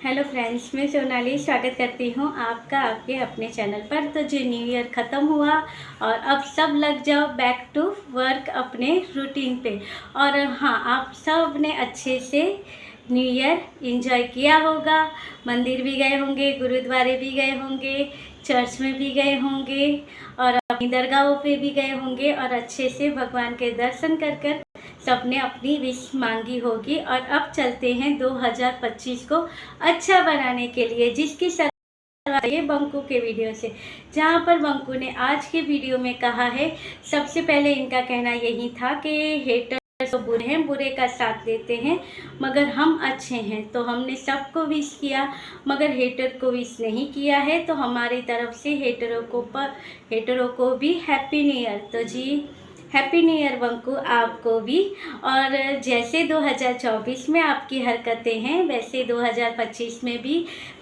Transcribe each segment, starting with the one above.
Hello friends, मैं सोनाली स्वागत करती हूँ आपका आपके अपने चैनल पर। तो जो न्यू ईयर ख़त्म हुआ और अब सब लग जाओ बैक टू वर्क अपने रूटीन पे। और हाँ, आप सब ने अच्छे से न्यू ईयर एंजॉय किया होगा। मंदिर भी गए होंगे, गुरुद्वारे भी गए होंगे, चर्च में भी गए होंगे और अपनी दरगाहों पे भी गए होंगे और अच्छे से भगवान के दर्शन कर कर सबने अपनी विश मांगी होगी। और अब चलते हैं 2025 को अच्छा बनाने के लिए, जिसकी शुरुआत ये बंकू के वीडियो से, जहां पर बंकू ने आज के वीडियो में कहा है, सबसे पहले इनका कहना यही था कि हेटर तो बुरे हैं, बुरे का साथ देते हैं, मगर हम अच्छे हैं। तो हमने सबको विश किया मगर हेटर को विश नहीं किया है। तो हमारी तरफ से हेटरों को भी हैप्पी न्यू ईयर। तो जी, हैप्पी न्यू ईयर बंकू आपको भी। और जैसे 2024 में आपकी हरकतें हैं, वैसे 2025 में भी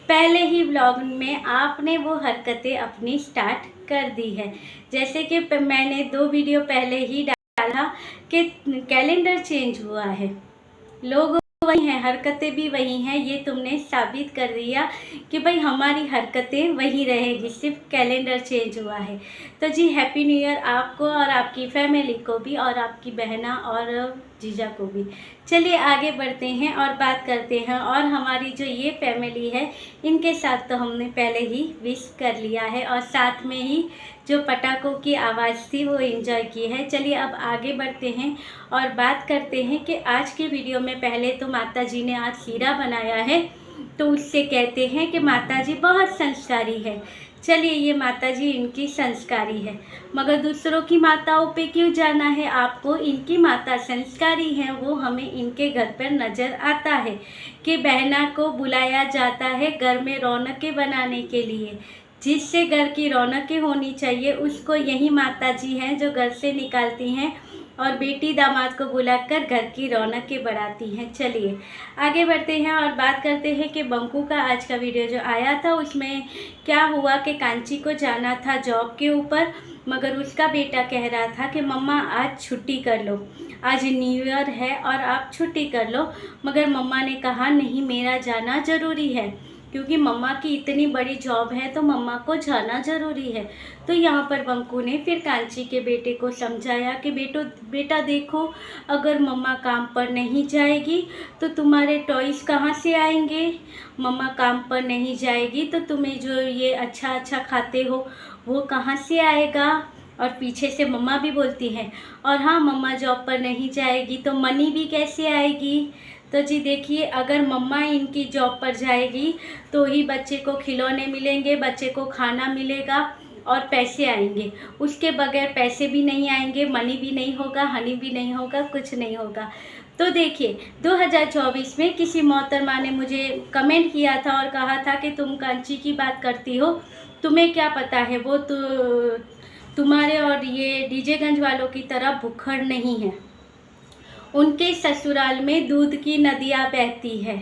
पहले ही व्लॉग में आपने वो हरकतें अपनी स्टार्ट कर दी है। जैसे कि मैंने 2 वीडियो पहले ही डाला कि कैलेंडर चेंज हुआ है, लोग वही हैं, हरकतें भी वही हैं। ये तुमने साबित कर दिया कि भाई हमारी हरकतें वही रहेगी, सिर्फ कैलेंडर चेंज हुआ है। तो जी, हैप्पी न्यू ईयर आपको और आपकी फैमिली को भी और आपकी बहना और जीजा को भी। चलिए आगे बढ़ते हैं और बात करते हैं। और हमारी जो ये फैमिली है, इनके साथ तो हमने पहले ही विश कर लिया है और साथ में ही जो पटाखों की आवाज़ थी वो एंजॉय की है। चलिए अब आगे बढ़ते हैं और बात करते हैं कि आज के वीडियो में पहले तो माता जी ने आज सीरा बनाया है, तो उससे कहते हैं कि माता जी बहुत संस्कारी है। चलिए, ये माता जी इनकी संस्कारी है, मगर दूसरों की माताओं पे क्यों जाना है आपको? इनकी माता संस्कारी हैं, वो हमें इनके घर पर नज़र आता है कि बहना को बुलाया जाता है घर में रौनकें बनाने के लिए। जिससे घर की रौनकें होनी चाहिए, उसको यही माता जी हैं जो घर से निकालती हैं और बेटी दामाद को बुलाकर घर की रौनकें बढ़ाती हैं। चलिए आगे बढ़ते हैं और बात करते हैं कि बंकू का आज का वीडियो जो आया था, उसमें क्या हुआ कि कांची को जाना था जॉब के ऊपर, मगर उसका बेटा कह रहा था कि मम्मा आज छुट्टी कर लो, आज न्यू ईयर है और आप छुट्टी कर लो। मगर मम्मा ने कहा नहीं, मेरा जाना ज़रूरी है, क्योंकि मम्मा की इतनी बड़ी जॉब है तो मम्मा को जाना ज़रूरी है। तो यहाँ पर बंकू ने फिर कांची के बेटे को समझाया कि बेटा देखो, अगर मम्मा काम पर नहीं जाएगी तो तुम्हारे टॉयज़ कहाँ से आएंगे? मम्मा काम पर नहीं जाएगी तो तुम्हें जो ये अच्छा अच्छा खाते हो वो कहाँ से आएगा? और पीछे से मम्मा भी बोलती हैं, और हाँ, मम्मा जॉब पर नहीं जाएगी तो मनी भी कैसे आएगी? तो जी देखिए, अगर मम्मा इनकी जॉब पर जाएगी तो ही बच्चे को खिलौने मिलेंगे, बच्चे को खाना मिलेगा और पैसे आएंगे। उसके बगैर पैसे भी नहीं आएंगे, मनी भी नहीं होगा, हनी भी नहीं होगा, कुछ नहीं होगा। तो देखिए, 2024 में किसी मोहतरमा ने मुझे कमेंट किया था और कहा था कि तुम कांची की बात करती हो, तुम्हें क्या पता है, वो तो तुम्हारे और ये डीजेगंज वालों की तरह भुक्खड़ नहीं है, उनके ससुराल में दूध की नदियाँ बहती है।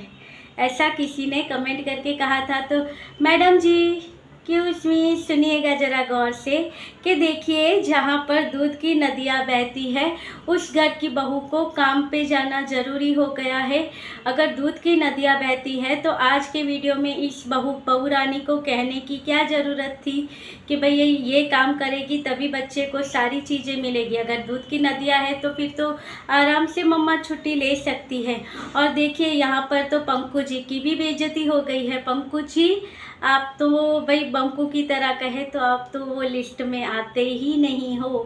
ऐसा किसी ने कमेंट करके कहा था। तो मैडम जी, क्यों इसमें सुनिएगा ज़रा गौर से कि देखिए, जहाँ पर दूध की नदियाँ बहती है उस घर की बहू को काम पे जाना ज़रूरी हो गया है। अगर दूध की नदियाँ बहती है तो आज के वीडियो में इस बहू रानी को कहने की क्या ज़रूरत थी कि भाई ये काम करेगी तभी बच्चे को सारी चीज़ें मिलेगी। अगर दूध की नदियाँ है तो फिर तो आराम से मम्मा छुट्टी ले सकती है। और देखिए, यहाँ पर तो पंकु जी की भी बेइज्जती हो गई है। पंकु जी, आप तो भाई बंकू की तरह कहे तो आप तो वो लिस्ट में आते ही नहीं हो,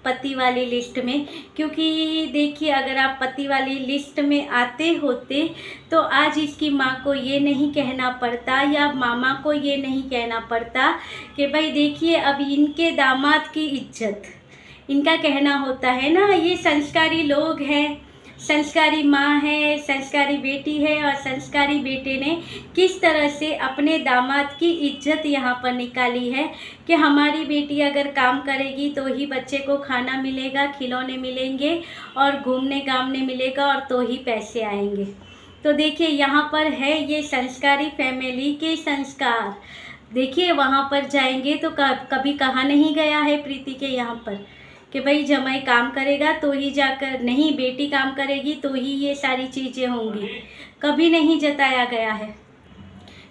पति वाली लिस्ट में। क्योंकि देखिए, अगर आप पति वाली लिस्ट में आते होते तो आज इसकी माँ को ये नहीं कहना पड़ता या मामा को ये नहीं कहना पड़ता कि भाई देखिए, अब इनके दामाद की इज्जत, इनका कहना होता है ना, ये संस्कारी लोग हैं, संस्कारी माँ है, संस्कारी बेटी है और संस्कारी बेटे ने किस तरह से अपने दामाद की इज्जत यहाँ पर निकाली है कि हमारी बेटी अगर काम करेगी तो ही बच्चे को खाना मिलेगा, खिलौने मिलेंगे और घूमने घामने मिलेगा और तो ही पैसे आएंगे। तो देखिए, यहाँ पर है ये संस्कारी फैमिली के संस्कार। देखिए, वहाँ पर जाएंगे तो कभी कहा नहीं गया है प्रीति के यहाँ पर कि भाई जमाई काम करेगा तो ही जाकर, नहीं बेटी काम करेगी तो ही ये सारी चीज़ें होंगी, कभी नहीं जताया गया है।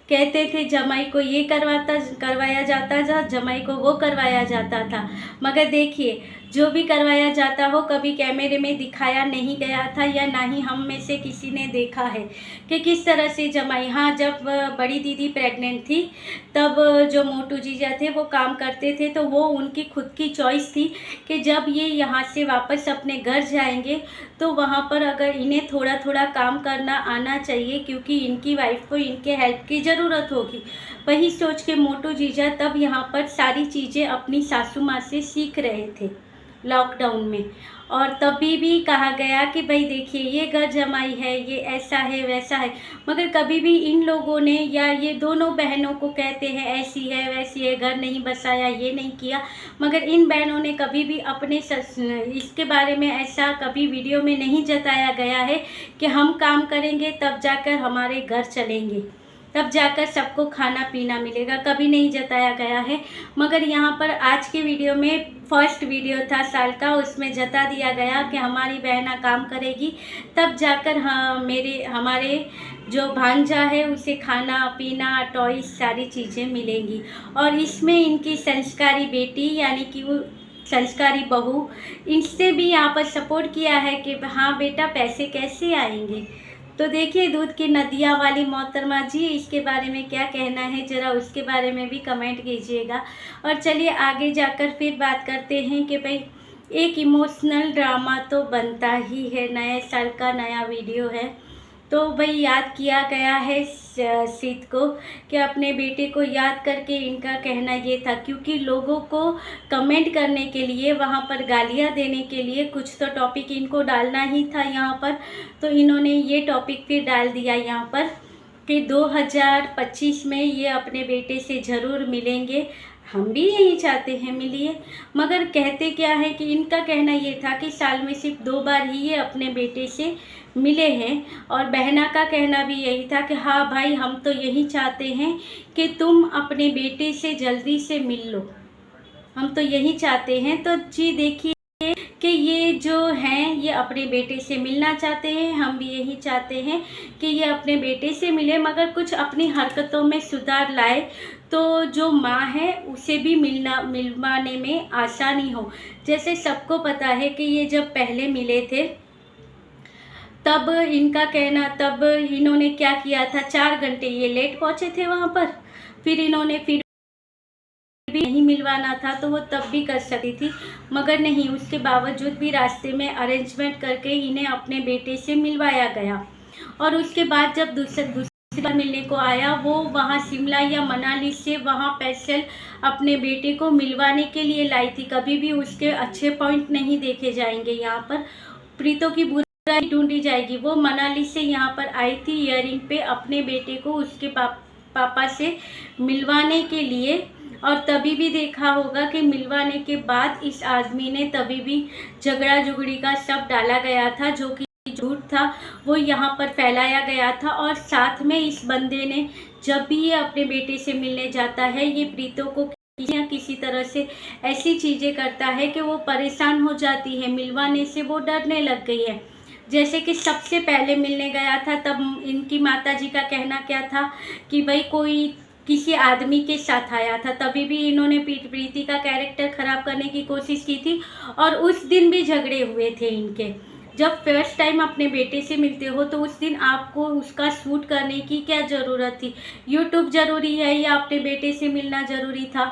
कहते थे जमाई को ये करवाया जाता था, जमाई को वो करवाया जाता था। मगर देखिए, जो भी करवाया जाता हो कभी कैमरे में दिखाया नहीं गया था, या ना ही हम में से किसी ने देखा है कि किस तरह से जमाई। हाँ, जब बड़ी दीदी प्रेग्नेंट थी तब जो मोटू जीजा थे वो काम करते थे, तो वो उनकी खुद की चॉइस थी कि जब ये यहाँ से वापस अपने घर जाएंगे तो वहाँ पर अगर इन्हें थोड़ा थोड़ा काम करना आना चाहिए, क्योंकि इनकी वाइफ को इनके हेल्प की ज़रूरत होगी। वही सोच के मोटू जीजा तब यहाँ पर सारी चीज़ें अपनी सासू माँ से सीख रहे थे लॉकडाउन में। और तभी भी कहा गया कि भाई देखिए, ये घर जमाई है, ये ऐसा है वैसा है। मगर कभी भी इन लोगों ने, या ये दोनों बहनों को कहते हैं ऐसी है वैसी है, घर नहीं बसाया, ये नहीं किया, मगर इन बहनों ने कभी भी अपने इसके बारे में ऐसा कभी वीडियो में नहीं जताया गया है कि हम काम करेंगे तब जाकर हमारे घर चलेंगे, तब जाकर सबको खाना पीना मिलेगा, कभी नहीं जताया गया है। मगर यहाँ पर आज के वीडियो में, फर्स्ट वीडियो था साल का, उसमें जता दिया गया कि हमारी बहना काम करेगी तब जाकर हमारे जो भांजा है उसे खाना पीना टॉयज सारी चीज़ें मिलेंगी। और इसमें इनकी संस्कारी बेटी यानी कि वो संस्कारी बहू, इससे भी यहाँ पर सपोर्ट किया है कि हाँ बेटा पैसे कैसे आएंगे। तो देखिए, दूध की नदिया वाली मोहतरमा जी, इसके बारे में क्या कहना है, ज़रा उसके बारे में भी कमेंट कीजिएगा। और चलिए आगे जाकर फिर बात करते हैं कि भाई एक इमोशनल ड्रामा तो बनता ही है, नए साल का नया वीडियो है तो भाई याद किया गया है सीत को कि अपने बेटे को याद करके इनका कहना ये था, क्योंकि लोगों को कमेंट करने के लिए, वहाँ पर गालियाँ देने के लिए कुछ तो टॉपिक इनको डालना ही था यहाँ पर। तो इन्होंने ये टॉपिक फिर डाल दिया यहाँ पर कि 2025 में ये अपने बेटे से ज़रूर मिलेंगे, हम भी यही चाहते हैं मिलिए। मगर कहते क्या है कि इनका कहना ये था कि साल में सिर्फ 2 बार ही ये अपने बेटे से मिले हैं। और बहना का कहना भी यही था कि हाँ भाई, हम तो यही चाहते हैं कि तुम अपने बेटे से जल्दी से मिल लो, हम तो यही चाहते हैं। तो जी देखिए कि ये जो हैं ये अपने बेटे से मिलना चाहते हैं, हम भी यही चाहते हैं कि ये अपने बेटे से मिले, मगर कुछ अपनी हरकतों में सुधार लाए तो जो माँ है उसे भी मिलवाने में आसानी हो। जैसे सबको पता है कि ये जब पहले मिले थे तब इनका कहना, तब इन्होंने क्या किया था, 4 घंटे ये लेट पहुँचे थे वहाँ पर। फिर इन्होंने फिर भी नहीं मिलवाना था तो वो तब भी कर सकती थी, मगर नहीं, उसके बावजूद भी रास्ते में अरेंजमेंट करके इन्हें अपने बेटे से मिलवाया गया। और उसके बाद जब दूसरी बार मिलने को आया, वो वहाँ शिमला या मनाली से वहाँ स्पेशल अपने बेटे को मिलवाने के लिए लाई थी। कभी भी उसके अच्छे पॉइंट नहीं देखे जाएंगे, यहाँ पर प्रीतों की बुराई ढूंढी जाएगी। वो मनाली से यहाँ पर आई थी ईयरिंग पे अपने बेटे को उसके पापा से मिलवाने के लिए। और तभी भी देखा होगा कि मिलवाने के बाद इस आदमी ने तभी भी झगड़ा झुगड़ी का सब डाला गया था, जो कि झूठ था, वो यहाँ पर फैलाया गया था। और साथ में इस बंदे ने, जब भी ये अपने बेटे से मिलने जाता है, ये प्रीतों को किसी न किसी तरह से ऐसी चीज़ें करता है कि वो परेशान हो जाती है, मिलवाने से वो डरने लग गई है। जैसे कि सबसे पहले मिलने गया था तब इनकी माताजी का कहना क्या था कि भाई कोई किसी आदमी के साथ आया था, तभी भी इन्होंने प्रीति का कैरेक्टर ख़राब करने की कोशिश की थी। और उस दिन भी झगड़े हुए थे इनके। जब फर्स्ट टाइम अपने बेटे से मिलते हो तो उस दिन आपको उसका शूट करने की क्या ज़रूरत थी? यूट्यूब ज़रूरी है या अपने बेटे से मिलना ज़रूरी था?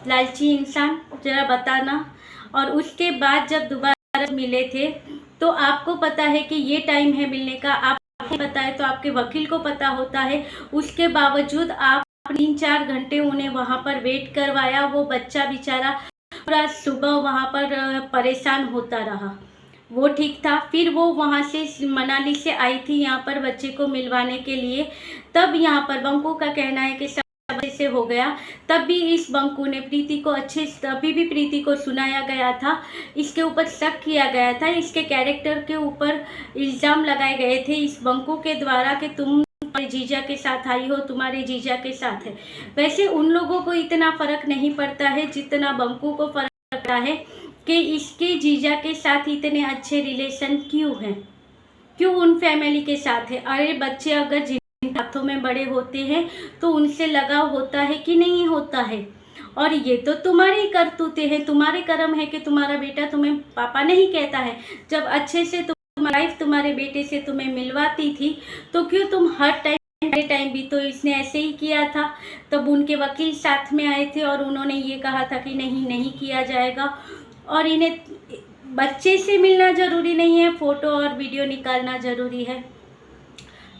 लालची इंसान, ज़रा बताना। और उसके बाद जब दोबारा मिले थे तो आपको पता है कि ये टाइम है मिलने का, आपको पता है तो आपके वकील को पता होता है, उसके बावजूद आप 3-4 घंटे उन्हें वहाँ पर वेट करवाया। वो बच्चा बेचारा पूरा सुबह वहाँ पर परेशान होता रहा, वो ठीक था। फिर वो वहाँ से मनाली से आई थी यहाँ पर बच्चे को मिलवाने के लिए। तब यहाँ पर बंकू का कहना है कि सब से हो गया। तब भी इस बंकू ने प्रीति को तभी भी प्रीति को सुनाया गया था, इसके ऊपर शक किया गया था, इसके कैरेक्टर के ऊपर इल्ज़ाम लगाए गए थे इस बंकू के द्वारा कि तुम तुम्हारे जीजा के साथ आई हो, तुम्हारे जीजा के साथ है। वैसे उन लोगों को इतना फ़र्क नहीं पड़ता है जितना बंकू को फ़र्क पड़ता है कि इसके जीजा के साथ इतने अच्छे रिलेशन क्यों हैं, क्यों उन फैमिली के साथ है। अरे बच्चे अगर हाथों में बड़े होते हैं तो उनसे लगाव होता है कि नहीं होता है। और ये तो तुम्हारी करतूतें हैं, तुम्हारे कर्म है कि तुम्हारा बेटा तुम्हें पापा नहीं कहता है। जब अच्छे से लाइफ तुम्हारे बेटे से तुम्हें मिलवाती थी तो क्यों तुम हर टाइम भी तो इसने ऐसे ही किया था। तब उनके वकील साथ में आए थे और उन्होंने ये कहा था कि नहीं नहीं किया जाएगा। और इन्हें बच्चे से मिलना ज़रूरी नहीं है, फ़ोटो और वीडियो निकालना ज़रूरी है।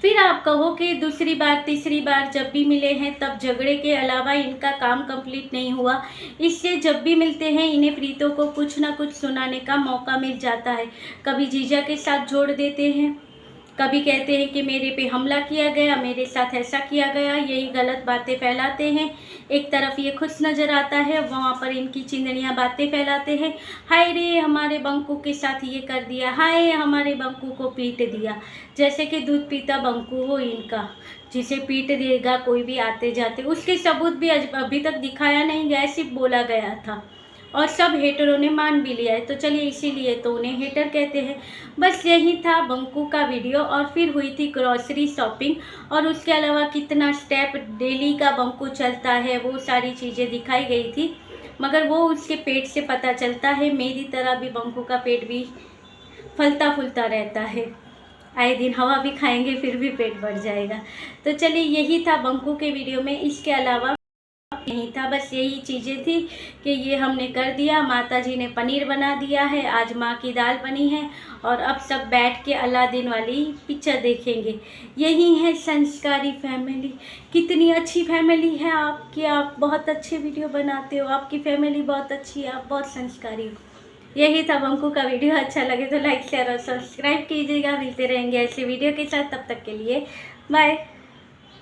फिर आप कहो कि दूसरी बार तीसरी बार जब भी मिले हैं तब झगड़े के अलावा इनका काम कंप्लीट नहीं हुआ, इसलिए जब भी मिलते हैं इन्हें प्रीतों को कुछ ना कुछ सुनाने का मौका मिल जाता है। कभी जीजा के साथ जोड़ देते हैं, कभी कहते हैं कि मेरे पे हमला किया गया, मेरे साथ ऐसा किया गया, यही गलत बातें फैलाते हैं। एक तरफ ये खुश नज़र आता है, वहाँ पर इनकी चिंदड़ियाँ बातें फैलाते हैं, हाय रे हमारे बंकू के साथ ये कर दिया, हाय हमारे बंकू को पीट दिया। जैसे कि दूध पीता बंकू हो इनका, जिसे पीट देगा कोई भी आते जाते। उसके सबूत भी अभी तक दिखाया नहीं गया, सिर्फ बोला गया था और सब हेटरों ने मान भी लिया है। तो चलिए इसीलिए तो उन्हें हेटर कहते हैं। बस यही था बंकू का वीडियो। और फिर हुई थी ग्रॉसरी शॉपिंग, और उसके अलावा कितना स्टेप डेली का बंकू चलता है वो सारी चीज़ें दिखाई गई थी। मगर वो उसके पेट से पता चलता है, मेरी तरह भी बंकू का पेट भी फलता फूलता रहता है। आए दिन हवा भी खाएंगे फिर भी पेट बढ़ जाएगा। तो चलिए यही था बंकू के वीडियो में, इसके अलावा नहीं था। बस यही चीज़ें थी कि ये हमने कर दिया, माता जी ने पनीर बना दिया है, आज माँ की दाल बनी है और अब सब बैठ के अलादीन वाली पिक्चर देखेंगे। यही है संस्कारी फैमिली। कितनी अच्छी फैमिली है आपकी, आप बहुत अच्छे वीडियो बनाते हो, आपकी फैमिली बहुत अच्छी है, आप बहुत संस्कारी हो। यही था बंकू का वीडियो। अच्छा लगे तो लाइक शेयर और सब्सक्राइब कीजिएगा। मिलते रहेंगे ऐसे वीडियो के साथ, तब तक के लिए बाय।